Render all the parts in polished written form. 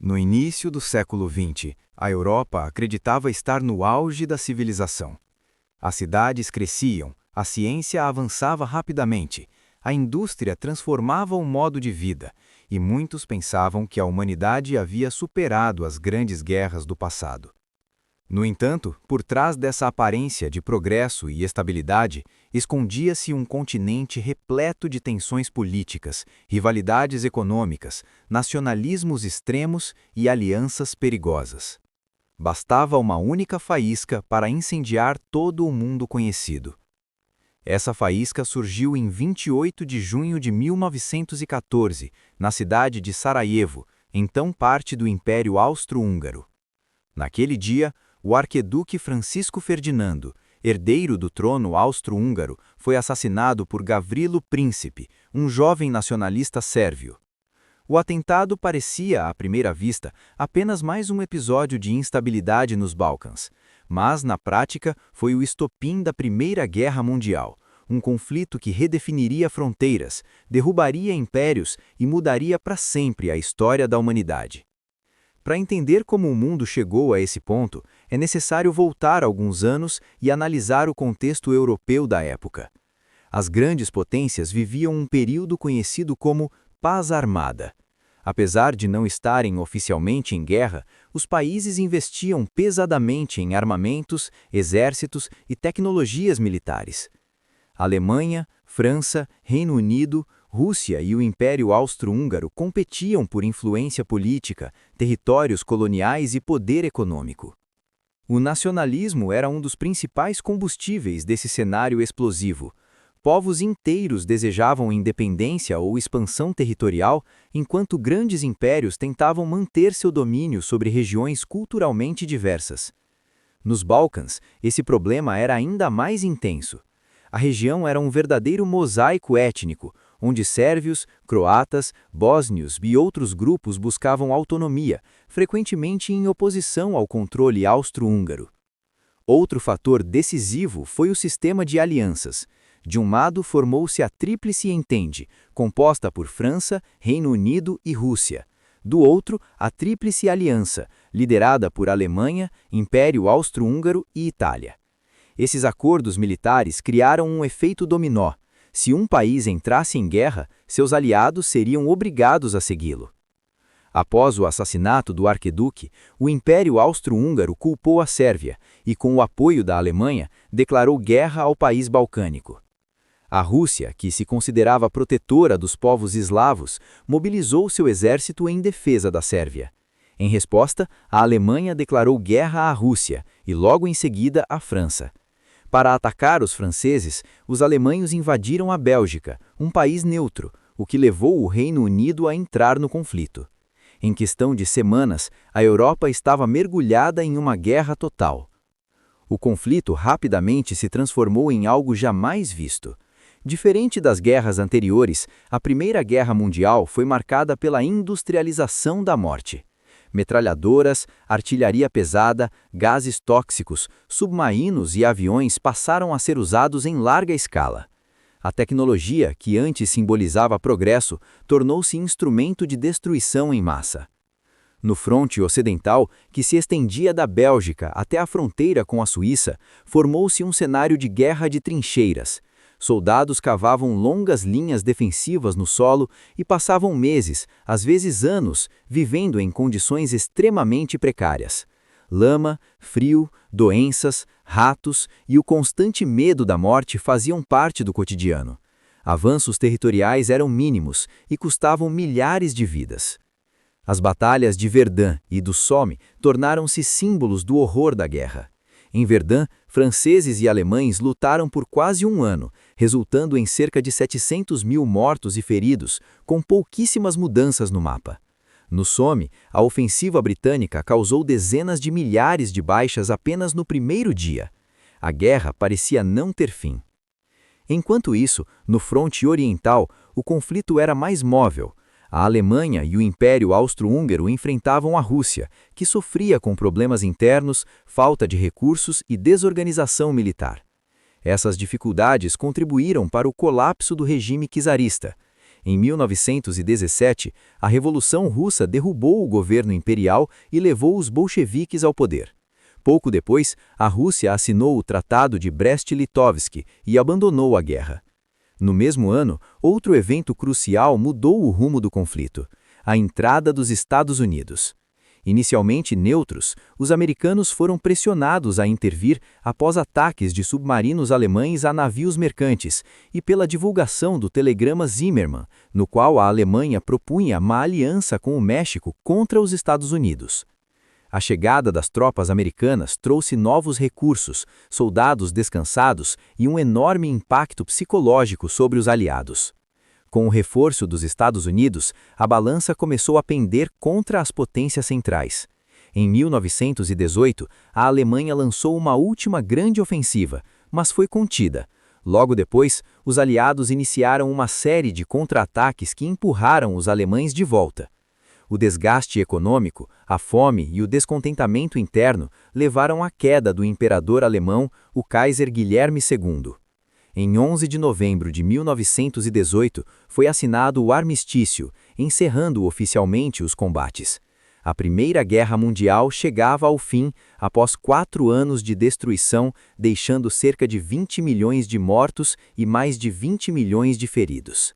No início do século XX, a Europa acreditava estar no auge da civilização. As cidades cresciam, a ciência avançava rapidamente, a indústria transformava o modo de vida, e muitos pensavam que a humanidade havia superado as grandes guerras do passado. No entanto, por trás dessa aparência de progresso e estabilidade, escondia-se um continente repleto de tensões políticas, rivalidades econômicas, nacionalismos extremos e alianças perigosas. Bastava uma única faísca para incendiar todo o mundo conhecido. Essa faísca surgiu em 28 de junho de 1914, na cidade de Sarajevo, então parte do Império Austro-Húngaro. Naquele dia, o arqueduque Francisco Ferdinando, herdeiro do trono austro-húngaro, foi assassinado por Gavrilo Príncipe, um jovem nacionalista sérvio. O atentado parecia, à primeira vista, apenas mais um episódio de instabilidade nos Balcãs, mas, na prática, foi o estopim da Primeira Guerra Mundial, um conflito que redefiniria fronteiras, derrubaria impérios e mudaria para sempre a história da humanidade. Para entender como o mundo chegou a esse ponto, é necessário voltar alguns anos e analisar o contexto europeu da época. As grandes potências viviam um período conhecido como paz armada. Apesar de não estarem oficialmente em guerra, os países investiam pesadamente em armamentos, exércitos e tecnologias militares. Alemanha, França, Reino Unido, Rússia e o Império Austro-Húngaro competiam por influência política, territórios coloniais e poder econômico. O nacionalismo era um dos principais combustíveis desse cenário explosivo. Povos inteiros desejavam independência ou expansão territorial, enquanto grandes impérios tentavam manter seu domínio sobre regiões culturalmente diversas. Nos Balcãs, esse problema era ainda mais intenso. A região era um verdadeiro mosaico étnico, onde sérvios, croatas, bósnios e outros grupos buscavam autonomia, frequentemente em oposição ao controle austro-húngaro. Outro fator decisivo foi o sistema de alianças. De um lado, formou-se a Tríplice Entente, composta por França, Reino Unido e Rússia. Do outro, a Tríplice Aliança, liderada por Alemanha, Império Austro-Húngaro e Itália. Esses acordos militares criaram um efeito dominó. Se um país entrasse em guerra, seus aliados seriam obrigados a segui-lo. Após o assassinato do arqueduque, o Império Austro-Húngaro culpou a Sérvia e, com o apoio da Alemanha, declarou guerra ao país balcânico. A Rússia, que se considerava protetora dos povos eslavos, mobilizou seu exército em defesa da Sérvia. Em resposta, a Alemanha declarou guerra à Rússia e, logo em seguida, à França. Para atacar os franceses, os alemães invadiram a Bélgica, um país neutro, o que levou o Reino Unido a entrar no conflito. Em questão de semanas, a Europa estava mergulhada em uma guerra total. O conflito rapidamente se transformou em algo jamais visto. Diferente das guerras anteriores, a Primeira Guerra Mundial foi marcada pela industrialização da morte. Metralhadoras, artilharia pesada, gases tóxicos, submarinos e aviões passaram a ser usados em larga escala. A tecnologia, que antes simbolizava progresso, tornou-se instrumento de destruição em massa. No fronte ocidental, que se estendia da Bélgica até a fronteira com a Suíça, formou-se um cenário de guerra de trincheiras. Soldados cavavam longas linhas defensivas no solo e passavam meses, às vezes anos, vivendo em condições extremamente precárias. Lama, frio, doenças, ratos e o constante medo da morte faziam parte do cotidiano. Avanços territoriais eram mínimos e custavam milhares de vidas. As batalhas de Verdun e do Somme tornaram-se símbolos do horror da guerra. Em Verdun, franceses e alemães lutaram por quase um ano, resultando em cerca de 700 mil mortos e feridos, com pouquíssimas mudanças no mapa. No Somme, a ofensiva britânica causou dezenas de milhares de baixas apenas no primeiro dia. A guerra parecia não ter fim. Enquanto isso, no fronte oriental, o conflito era mais móvel. A Alemanha e o Império Austro-Húngaro enfrentavam a Rússia, que sofria com problemas internos, falta de recursos e desorganização militar. Essas dificuldades contribuíram para o colapso do regime czarista. Em 1917, a Revolução Russa derrubou o governo imperial e levou os bolcheviques ao poder. Pouco depois, a Rússia assinou o Tratado de Brest-Litovsk e abandonou a guerra. No mesmo ano, outro evento crucial mudou o rumo do conflito: a entrada dos Estados Unidos. Inicialmente neutros, os americanos foram pressionados a intervir após ataques de submarinos alemães a navios mercantes e pela divulgação do telegrama Zimmermann, no qual a Alemanha propunha uma aliança com o México contra os Estados Unidos. A chegada das tropas americanas trouxe novos recursos, soldados descansados e um enorme impacto psicológico sobre os aliados. Com o reforço dos Estados Unidos, a balança começou a pender contra as potências centrais. Em 1918, a Alemanha lançou uma última grande ofensiva, mas foi contida. Logo depois, os aliados iniciaram uma série de contra-ataques que empurraram os alemães de volta. O desgaste econômico, a fome e o descontentamento interno levaram à queda do imperador alemão, o Kaiser Guilherme II. Em 11 de novembro de 1918, foi assinado o armistício, encerrando oficialmente os combates. A Primeira Guerra Mundial chegava ao fim após 4 anos de destruição, deixando cerca de 20 milhões de mortos e mais de 20 milhões de feridos.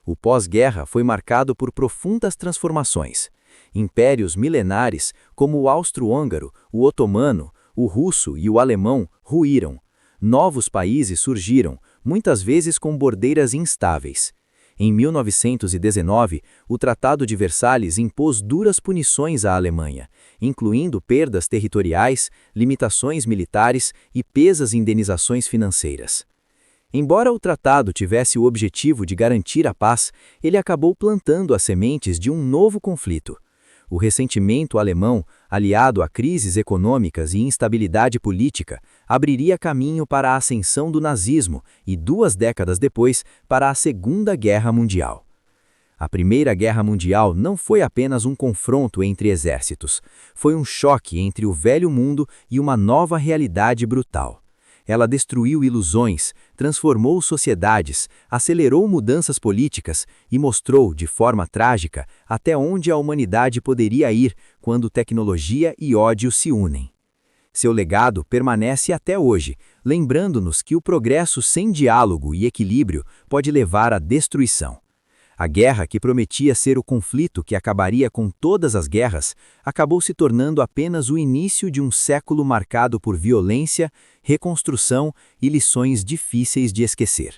O pós-guerra foi marcado por profundas transformações. Impérios milenares, como o austro-húngaro, o otomano, o russo e o alemão, ruíram. Novos países surgiram, muitas vezes com bordeiras instáveis. Em 1919, o Tratado de Versalhes impôs duras punições à Alemanha, incluindo perdas territoriais, limitações militares e pesas indenizações financeiras. Embora o tratado tivesse o objetivo de garantir a paz, ele acabou plantando as sementes de um novo conflito. O ressentimento alemão, aliado a crises econômicas e instabilidade política, abriria caminho para a ascensão do nazismo e 2 décadas depois, para a Segunda Guerra Mundial. A Primeira Guerra Mundial não foi apenas um confronto entre exércitos, foi um choque entre o velho mundo e uma nova realidade brutal. Ela destruiu ilusões, transformou sociedades, acelerou mudanças políticas e mostrou, de forma trágica, até onde a humanidade poderia ir quando tecnologia e ódio se unem. Seu legado permanece até hoje, lembrando-nos que o progresso sem diálogo e equilíbrio pode levar à destruição. A guerra que prometia ser o conflito que acabaria com todas as guerras, acabou se tornando apenas o início de um século marcado por violência, reconstrução e lições difíceis de esquecer.